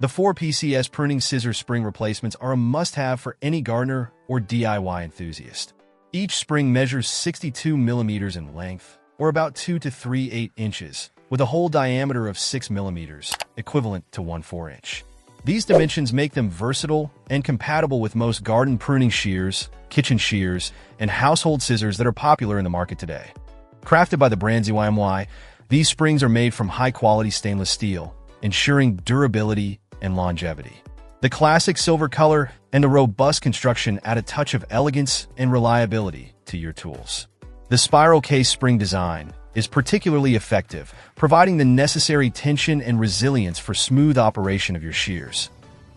The 4pcs Pruning Scissor spring replacements are a must-have for any gardener or DIY enthusiast. Each spring measures 62 millimeters in length, or about 2 to 3/8 inches, with a hole diameter of 6 millimeters, equivalent to 1/4 inch. These dimensions make them versatile and compatible with most garden pruning shears, kitchen shears, and household scissors that are popular in the market today. Crafted by the brand ZYMY, these springs are made from high-quality stainless steel, ensuring durability and longevity. The classic silver color and the robust construction add a touch of elegance and reliability to your tools. The spiral case spring design is particularly effective, providing the necessary tension and resilience for smooth operation of your shears.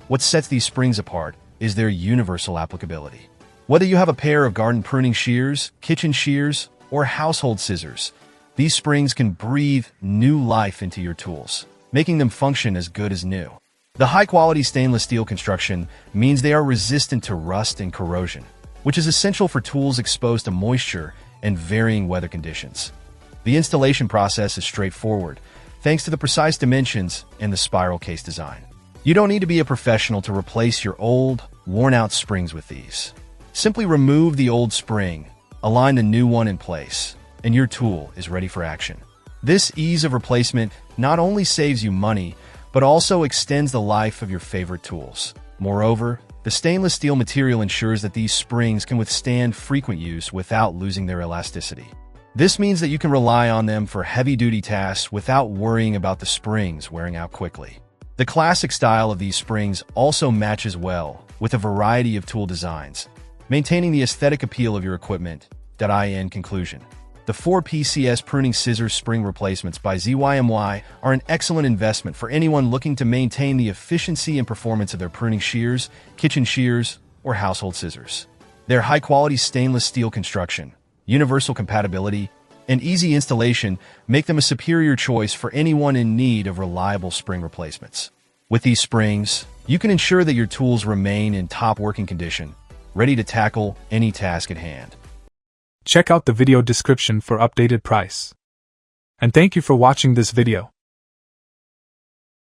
What sets these springs apart is their universal applicability. Whether you have a pair of garden pruning shears, kitchen shears, or household scissors, these springs can breathe new life into your tools, making them function as good as new. The high-quality stainless steel construction means they are resistant to rust and corrosion, which is essential for tools exposed to moisture and varying weather conditions. The installation process is straightforward, thanks to the precise dimensions and the spiral case design. You don't need to be a professional to replace your old, worn-out springs with these. Simply remove the old spring, align the new one in place, and your tool is ready for action. This ease of replacement not only saves you money, but also extends the life of your favorite tools. Moreover, the stainless steel material ensures that these springs can withstand frequent use without losing their elasticity. This means that you can rely on them for heavy-duty tasks without worrying about the springs wearing out quickly. The classic style of these springs also matches well with a variety of tool designs, maintaining the aesthetic appeal of your equipment. In conclusion, the 4pcs Pruning Scissor spring replacements by ZYMY are an excellent investment for anyone looking to maintain the efficiency and performance of their pruning shears, kitchen shears, or household scissors. Their high-quality stainless steel construction, universal compatibility, and easy installation make them a superior choice for anyone in need of reliable spring replacements. With these springs, you can ensure that your tools remain in top working condition, ready to tackle any task at hand. Check out the video description for updated price. And thank you for watching this video.